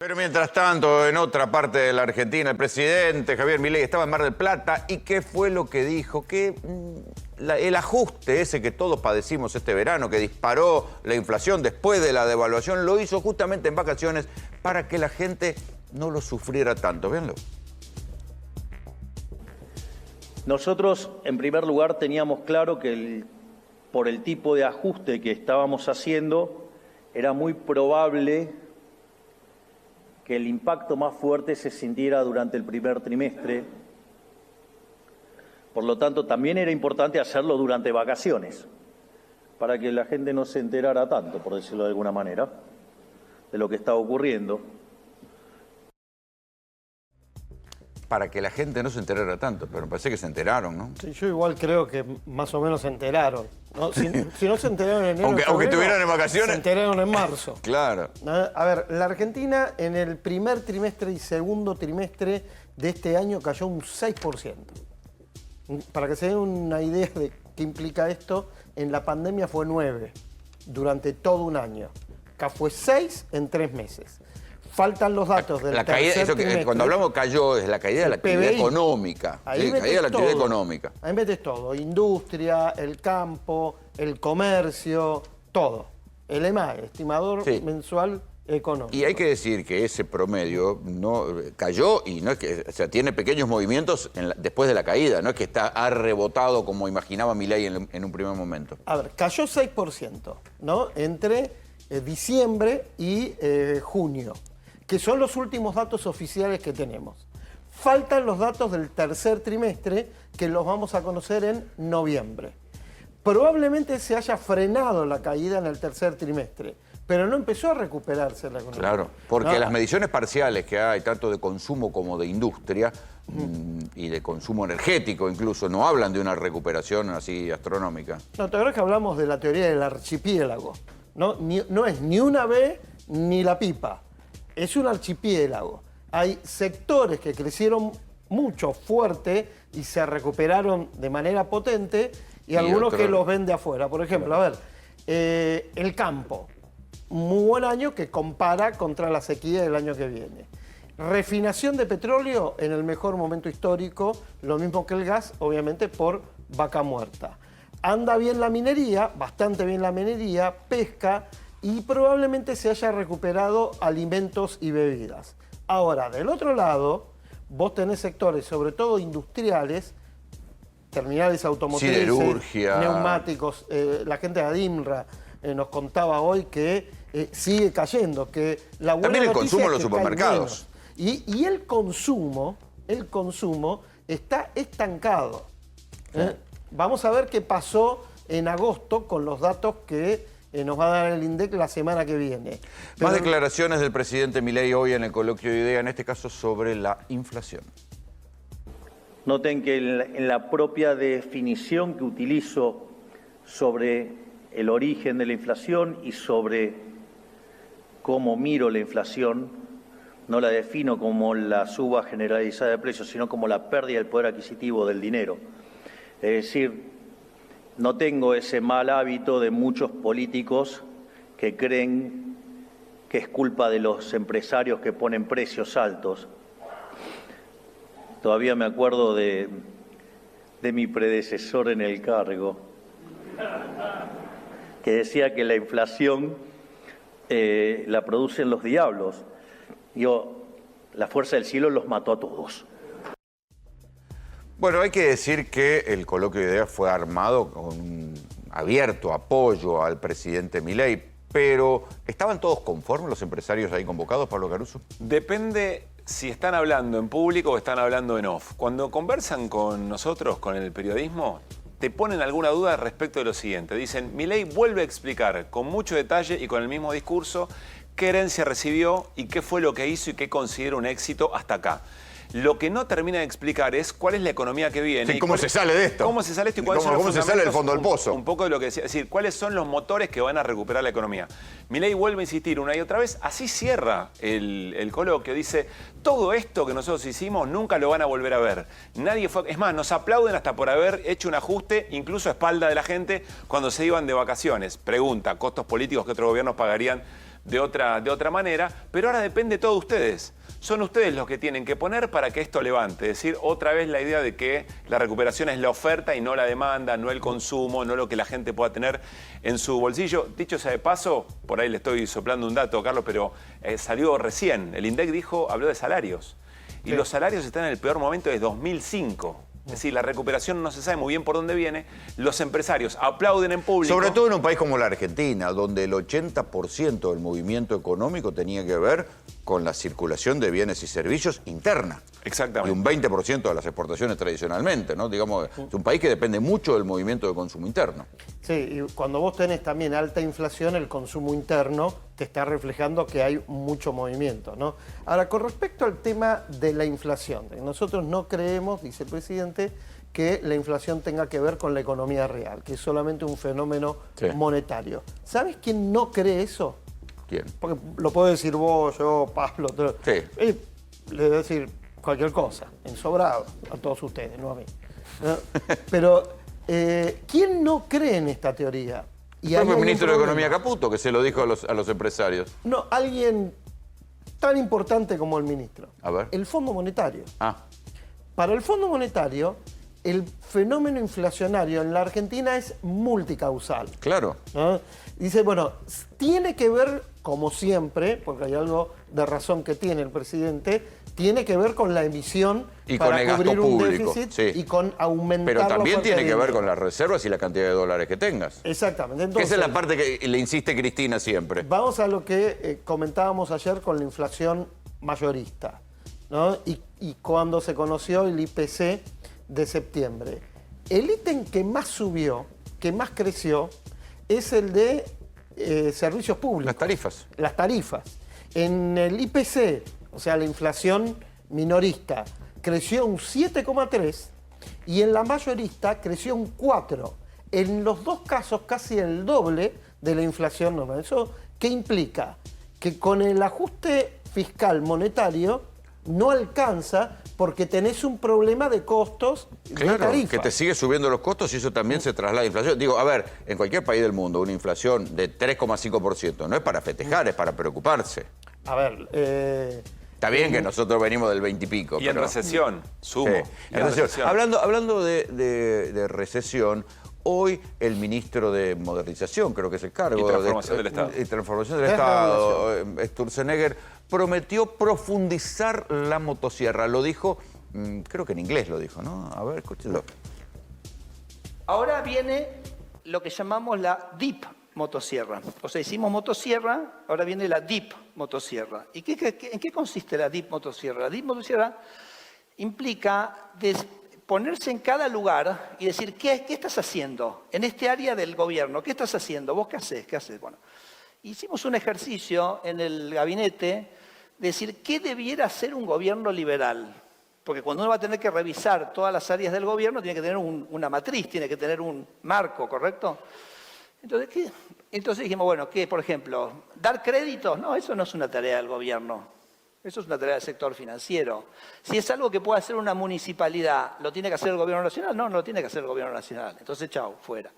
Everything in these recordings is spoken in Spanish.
Pero mientras tanto, en otra parte de la Argentina, el presidente Javier Milei estaba en Mar del Plata. ¿Y qué fue lo que dijo? Que el ajuste ese que todos padecimos este verano, que disparó la inflación después de la devaluación, lo hizo justamente en vacaciones para que la gente no lo sufriera tanto. Véanlo. Nosotros, en primer lugar, teníamos claro que por el tipo de ajuste que estábamos haciendo, era muy probable que el impacto más fuerte se sintiera durante el primer trimestre. Por lo tanto, también era importante hacerlo durante vacaciones, para que la gente no se enterara tanto, por decirlo de alguna manera, de lo que estaba ocurriendo. Para que la gente no se enterara tanto, pero me parece que se enteraron, ¿no? Sí, yo igual creo que más o menos se enteraron, ¿no? Si no se enteraron en enero, aunque estuvieran en vacaciones. Se enteraron en marzo. Claro. A ver, la Argentina en el primer trimestre y segundo trimestre de este año cayó un 6%. Para que se den una idea de qué implica esto, en la pandemia fue 9% durante todo un año. Acá fue 6% en 3 meses. Faltan los datos del tercer trimestre. Cuando hablamos cayó, es la caída de la actividad económica. Ahí sí, caída de la actividad económica. Ahí metes todo, industria, el campo, el comercio, todo. El EMAE, estimador mensual económico. Y hay que decir que ese promedio no cayó y no es que, o sea, tiene pequeños movimientos después de la caída, no es que ha rebotado como imaginaba Milei en un primer momento. A ver, cayó 6%, ¿no? Entre diciembre y junio, que son los últimos datos oficiales que tenemos. Faltan los datos del tercer trimestre, que los vamos a conocer en noviembre. Probablemente se haya frenado la caída en el tercer trimestre, pero no empezó a recuperarse la economía. Claro, porque las mediciones parciales que hay, tanto de consumo como de industria, y de consumo energético incluso, no hablan de una recuperación así astronómica. No, te acuerdas que hablamos de la teoría del archipiélago, ¿no? No es ni una B ni la pipa. Es un archipiélago. Hay sectores que crecieron mucho, fuerte, y se recuperaron de manera potente, y algunos que los ven de afuera. Por ejemplo, a ver, el campo. Muy buen año que compara contra la sequía del año que viene. Refinación de petróleo en el mejor momento histórico, lo mismo que el gas, obviamente por vaca muerta. Anda bien la minería, bastante bien la minería, pesca, y probablemente se haya recuperado alimentos y bebidas. Ahora, del otro lado, vos tenés sectores, sobre todo industriales, terminales automotrices, siderurgia, neumáticos. La gente de ADIMRA nos contaba hoy que sigue cayendo, que la buena también el noticia consumo es en los que supermercados. Y el consumo está estancado. Vamos a ver qué pasó en agosto con los datos que nos va a dar el INDEC la semana que viene. Más declaraciones del presidente Milei hoy en el coloquio de IDEA, en este caso sobre la inflación. Noten que en la propia definición que utilizo sobre el origen de la inflación y sobre cómo miro la inflación, no la defino como la suba generalizada de precios, sino como la pérdida del poder adquisitivo del dinero. Es decir, no tengo ese mal hábito de muchos políticos que creen que es culpa de los empresarios que ponen precios altos. Todavía me acuerdo de mi predecesor en el cargo, que decía que la inflación la producen los diablos. La fuerza del cielo los mató a todos. Bueno, hay que decir que el coloquio de IDEA fue armado con un abierto apoyo al presidente Milei, pero ¿estaban todos conformes los empresarios ahí convocados, Pablo Caruso? Depende si están hablando en público o están hablando en off. Cuando conversan con nosotros, con el periodismo, te ponen alguna duda respecto de lo siguiente. Dicen, Milei vuelve a explicar con mucho detalle y con el mismo discurso qué herencia recibió y qué fue lo que hizo y qué considera un éxito hasta acá. Lo que no termina de explicar es cuál es la economía que viene. Sí, ¿cómo se sale de esto? ¿Cómo se sale esto y cuáles son los ¿Cómo se sale del fondo del pozo? Un poco de lo que decía. Es decir, cuáles son los motores que van a recuperar la economía. Milei vuelve a insistir una y otra vez. Así cierra el coloquio. Dice, todo esto que nosotros hicimos nunca lo van a volver a ver. Nadie fue... Es más, nos aplauden hasta por haber hecho un ajuste, incluso a espalda de la gente, cuando se iban de vacaciones. Pregunta, ¿costos políticos que otros gobiernos pagarían de otra manera, pero ahora depende todo de ustedes. Son ustedes los que tienen que poner para que esto levante. Es decir, otra vez la idea de que la recuperación es la oferta y no la demanda, no el consumo, no lo que la gente pueda tener en su bolsillo. Dicho sea de paso, por ahí le estoy soplando un dato, Carlos, pero salió recién. El INDEC habló de salarios. Y los salarios están en el peor momento desde 2005. Es decir, la recuperación no se sabe muy bien por dónde viene. Los empresarios aplauden en público. Sobre todo en un país como la Argentina, donde el 80% del movimiento económico tenía que ver con la circulación de bienes y servicios interna. Exactamente. Y un 20% de las exportaciones tradicionalmente, ¿no? Digamos, es un país que depende mucho del movimiento de consumo interno. Sí, y cuando vos tenés también alta inflación, el consumo interno te está reflejando que hay mucho movimiento, ¿no? Ahora, con respecto al tema de la inflación, nosotros no creemos, dice el presidente, que la inflación tenga que ver con la economía real, que es solamente un fenómeno monetario. ¿Sabes quién no cree eso? ¿Quién? Porque lo puedo decir vos, yo, Pablo, todo. Sí. Le voy a decir cualquier cosa, ensobrado, a todos ustedes, no a mí. ¿No? Pero, ¿quién no cree en esta teoría? Y el propio ministro de Economía Caputo, que se lo dijo a los empresarios. No, alguien tan importante como el ministro. A ver. El Fondo Monetario. Ah. Para el Fondo Monetario, el fenómeno inflacionario en la Argentina es multicausal. Claro. ¿No? Dice, bueno, tiene que ver, como siempre, porque hay algo de razón que tiene el presidente, tiene que ver con la emisión y para con el cubrir gasto un público, déficit y con aumentar Pero la también oferta tiene de que ver dinero. con las reservas y la cantidad de dólares que tengas. Exactamente. Que esa es la parte que le insiste Cristina siempre. Vamos a lo que comentábamos ayer con la inflación mayorista, ¿no? Y cuando se conoció el IPC de septiembre. El ítem que más subió, que más creció, es el de servicios públicos. Las tarifas. Las tarifas. En el IPC, o sea, la inflación minorista, creció un 7,3 y en la mayorista creció un 4. En los dos casos casi el doble de la inflación normal. ¿Eso qué implica? Que con el ajuste fiscal monetario no alcanza porque tenés un problema de costos de tarifa. Que te sigue subiendo los costos y eso también se traslada a inflación. Digo, a ver, en cualquier país del mundo una inflación de 3,5% no es para festejar, es para preocuparse. A ver... Está bien que nosotros venimos del 20 y pico. Y en recesión, sumo. Sí, en recesión. Hablando de recesión, hoy el ministro de Modernización, creo que es el cargo... Y Transformación del Estado. Y Transformación del Estado, Sturzenegger, prometió profundizar la motosierra. Lo dijo, creo que en inglés lo dijo, ¿no? A ver, escúchenlo. Ahora viene lo que llamamos la Deep motosierra. O sea, hicimos motosierra, ahora viene la Deep motosierra. ¿Y en qué consiste la Deep motosierra? La Deep motosierra implica ponerse en cada lugar y decir, ¿qué estás haciendo en este área del gobierno? ¿Qué estás haciendo? ¿Vos qué haces? ¿Qué haces? Bueno, hicimos un ejercicio en el gabinete de decir, ¿qué debiera hacer un gobierno liberal? Porque cuando uno va a tener que revisar todas las áreas del gobierno, tiene que tener una matriz, tiene que tener un marco, ¿correcto? Entonces dijimos, bueno, ¿qué? Por ejemplo, ¿dar créditos? No, eso no es una tarea del gobierno. Eso es una tarea del sector financiero. Si es algo que puede hacer una municipalidad, ¿lo tiene que hacer el gobierno nacional? No, no lo tiene que hacer el gobierno nacional. Entonces, chao, fuera.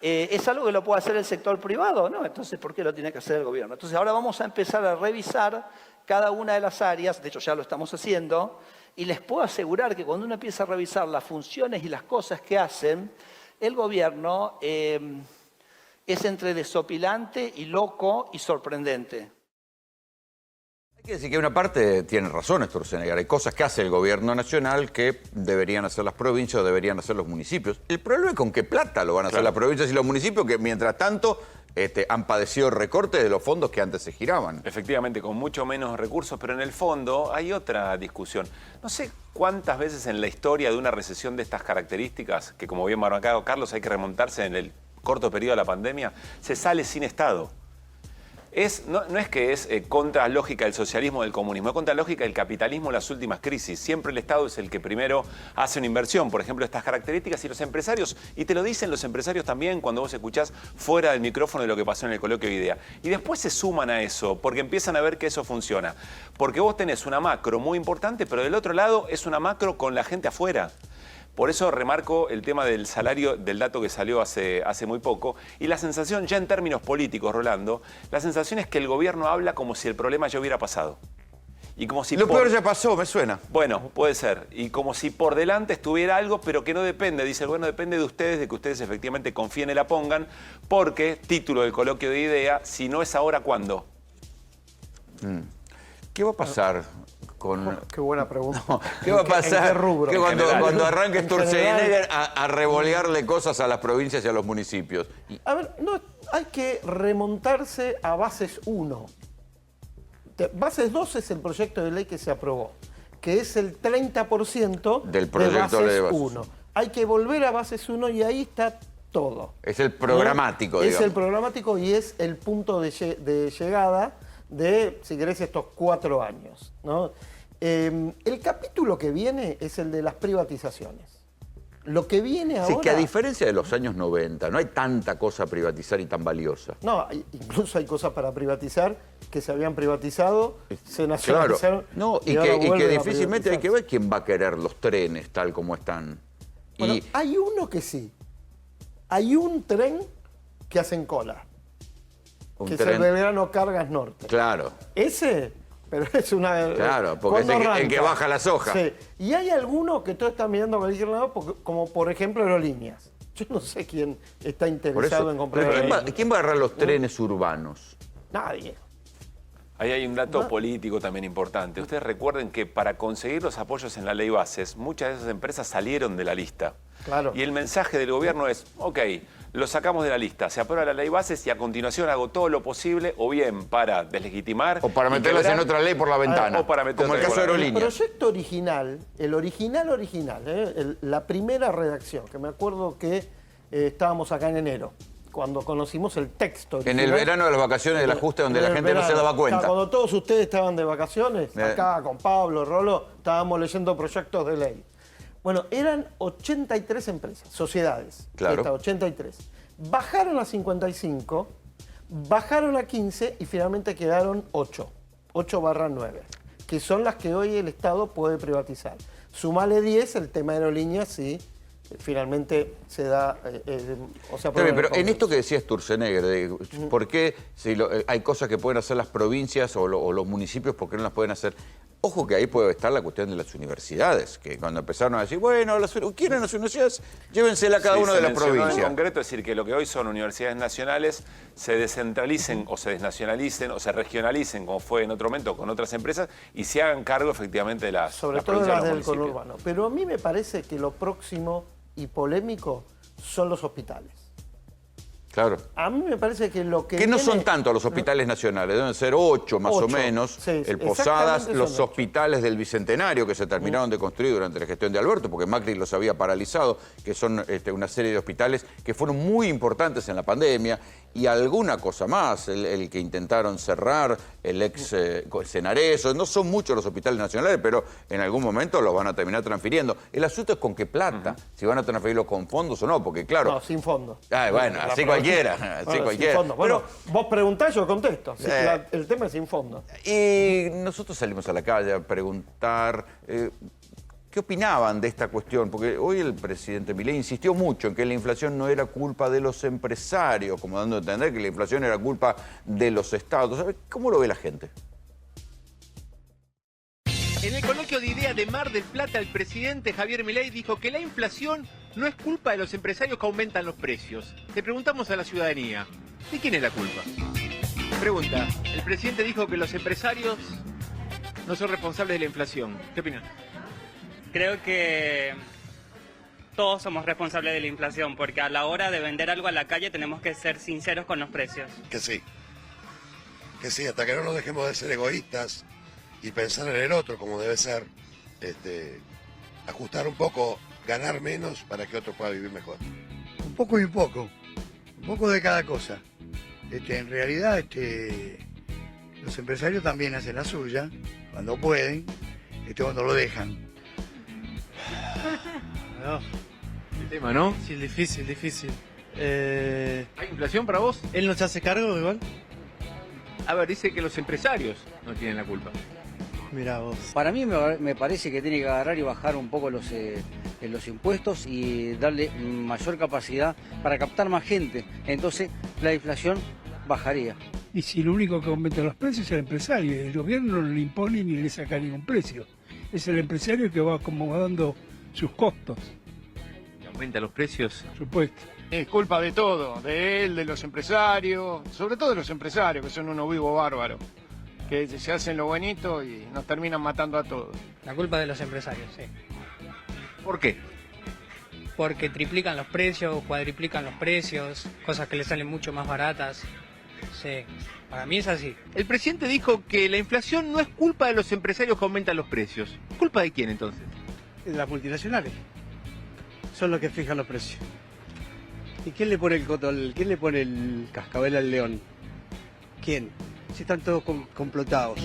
¿Es algo que lo puede hacer el sector privado? No, entonces, ¿por qué lo tiene que hacer el gobierno? Entonces, ahora vamos a empezar a revisar cada una de las áreas, de hecho ya lo estamos haciendo, y les puedo asegurar que cuando uno empieza a revisar las funciones y las cosas que hacen, el gobierno es entre desopilante y loco y sorprendente. Hay que decir que una parte tiene razón Sturzenegger. Hay cosas que hace el gobierno nacional que deberían hacer las provincias o deberían hacer los municipios. El problema es con qué plata lo van a hacer las provincias y los municipios que mientras tanto han padecido recortes de los fondos que antes se giraban. Efectivamente, con mucho menos recursos, pero en el fondo hay otra discusión. No sé cuántas veces en la historia de una recesión de estas características, que como bien marcado Carlos, hay que remontarse en el corto periodo de la pandemia, se sale sin Estado. No es que es contra lógica del socialismo o del comunismo, es contra lógica del capitalismo en las últimas crisis. Siempre el Estado es el que primero hace una inversión, por ejemplo, estas características, y los empresarios, y te lo dicen los empresarios también cuando vos escuchás fuera del micrófono de lo que pasó en el coloquio de IDEA. Y después se suman a eso, porque empiezan a ver que eso funciona. Porque vos tenés una macro muy importante, pero del otro lado es una macro con la gente afuera. Por eso remarco el tema del salario, del dato que salió hace muy poco. Y la sensación, ya en términos políticos, Rolando, la sensación es que el gobierno habla como si el problema ya hubiera pasado. Y como si Lo peor ya pasó, me suena. Bueno, puede ser. Y como si por delante estuviera algo, pero que no depende. Dice, bueno, depende de ustedes, de que ustedes efectivamente confíen y la pongan, porque, título del coloquio de idea, si no es ahora, ¿cuándo? ¿Qué va a pasar con...? Qué buena pregunta. ¿Qué va a pasar ¿En qué rubro? que cuando arranque En Sturzenegger a revolearle cosas a las provincias y a los municipios? A ver, no, hay que remontarse a bases 1. Bases 2 es el proyecto de ley que se aprobó, que es el 30% Del proyecto de ley de bases 1. Hay que volver a bases 1 y ahí está todo. Es el programático, ¿no? digamos. Es el programático y es el punto de llegada de, si querés, estos 4 años, ¿no? El capítulo que viene es el de las privatizaciones. Lo que viene ahora... Sí, que a diferencia de los años 90, no hay tanta cosa a privatizar y tan valiosa. No, incluso hay cosas para privatizar que se habían privatizado, se nacionalizaron. Claro. No, y ahora que vuelven a difícilmente hay que privatizarse. ver quién va a querer los trenes tal como están. Bueno, Y hay uno que sí. Hay un tren que hacen cola, un que es el Belgrano Cargas Norte. Claro. Ese, pero es una... Claro, porque es ¿cuándo el que arranca? baja las hojas. Sí. Y hay algunos que todos están mirando a cualquier lado, como por ejemplo aerolíneas. Yo no sé quién está Por interesado eso. en comprar Pero aerolíneas. ¿quién va a agarrar los trenes urbanos? Nadie. Ahí hay un dato político también importante. Ustedes recuerden que para conseguir los apoyos en la ley bases, muchas de esas empresas salieron de la lista. Claro. Y el mensaje del gobierno es, ok, lo sacamos de la lista, se aprueba la ley bases y a continuación hago todo lo posible, o bien para deslegitimar... O para y meterlas quebrar, en otra ley por la ventana. o para meter como el otra caso de ley por la- El aerolíneas. proyecto original, el original, la primera redacción, que me acuerdo que estábamos acá en enero, cuando conocimos el texto En original. el verano de las vacaciones del ajuste donde En la el gente no se verano. daba cuenta. Cuando todos ustedes estaban de vacaciones, acá con Pablo, Rolo, estábamos leyendo proyectos de ley. Bueno, eran 83 empresas, sociedades. Claro. Estas 83. Bajaron a 55, bajaron a 15 y finalmente quedaron 8/9, que son las que hoy el Estado puede privatizar. Sumale 10, el tema de aerolíneas, sí, finalmente se da, o sea, Está bien, pero en esto que decía Sturzenegger, de ¿por qué hay cosas que pueden hacer las provincias o los municipios, por qué no las pueden hacer? Ojo que ahí puede estar la cuestión de las universidades, que cuando empezaron a decir, bueno, quieren las universidades, llévensela a cada Sí, una se de las mencionó provincias. En concreto, es decir, que lo que hoy son universidades nacionales se descentralicen o se desnacionalicen o se regionalicen, como fue en otro momento con otras empresas, y se hagan cargo efectivamente de las sobre las todo provincias las y los del municipios. conurbano. Pero a mí me parece que lo próximo y polémico son los hospitales. Claro. A mí me parece que lo que Que no viene- son tanto los hospitales nacionales, deben ser 8 más o 8, menos. sí, el exactamente Posadas, son los 8. hospitales del Bicentenario que se terminaron de construir durante la gestión de Alberto, porque Macri los había paralizado, que son una serie de hospitales que fueron muy importantes en la pandemia, y alguna cosa más, el que intentaron cerrar, el ex Cenareso. No son muchos los hospitales nacionales, pero en algún momento los van a terminar transfiriendo. El asunto es con qué plata, si van a transferirlo con fondos o no, porque claro... No, sin fondo. Bueno, La así provincia- cualquiera, así Bueno, cualquiera. sin fondo. Bueno, vos preguntás, yo contesto. Sí, Eh. el tema es sin fondo. Y nosotros salimos a la calle a preguntar qué opinaban de esta cuestión, porque hoy el presidente Milei insistió mucho en que la inflación no era culpa de los empresarios, como dando a entender que la inflación era culpa de los estados. ¿Sabe cómo lo ve la gente? En el coloquio de idea de Mar del Plata, el presidente Javier Milei dijo que la inflación no es culpa de los empresarios que aumentan los precios. Le preguntamos a la ciudadanía, ¿de quién es la culpa? Pregunta, el presidente dijo que los empresarios no son responsables de la inflación. ¿Qué opinan? Creo que todos somos responsables de la inflación, porque a la hora de vender algo a la calle tenemos que ser sinceros con los precios. Que sí, hasta que no nos dejemos de ser egoístas y pensar en el otro como debe ser, ajustar un poco, ganar menos para que otro pueda vivir mejor. Un poco y un poco de cada cosa. En realidad, los empresarios también hacen la suya, cuando pueden, cuando lo dejan. El tema, ¿no? Sí, difícil. ¿Hay inflación para vos? ¿Él no se hace cargo igual? A ver, dice que los empresarios no tienen la culpa. Mira vos. Para mí me parece que tiene que agarrar y bajar un poco los impuestos y darle mayor capacidad para captar más gente. Entonces la inflación bajaría. Y si lo único que aumenta los precios es el empresario, el gobierno no le impone ni le saca ningún precio. Es el empresario que va acomodando sus costos. ¿Aumenta los precios? Por supuesto. Es culpa de todo, de él, de los empresarios, sobre todo de los empresarios, que son unos vivos bárbaros, que se hacen lo bonito y nos terminan matando a todos. La culpa de los empresarios, sí. ¿Por qué? Porque triplican los precios, cuadriplican los precios, cosas que les salen mucho más baratas. Sí, para mí es así. El presidente dijo que la inflación no es culpa de los empresarios que aumentan los precios. ¿Culpa de quién entonces? Las multinacionales son los que fijan los precios. ¿Y quién le pone el cotón, quién le pone el cascabel al león? ¿Quién? Si están todos complotados.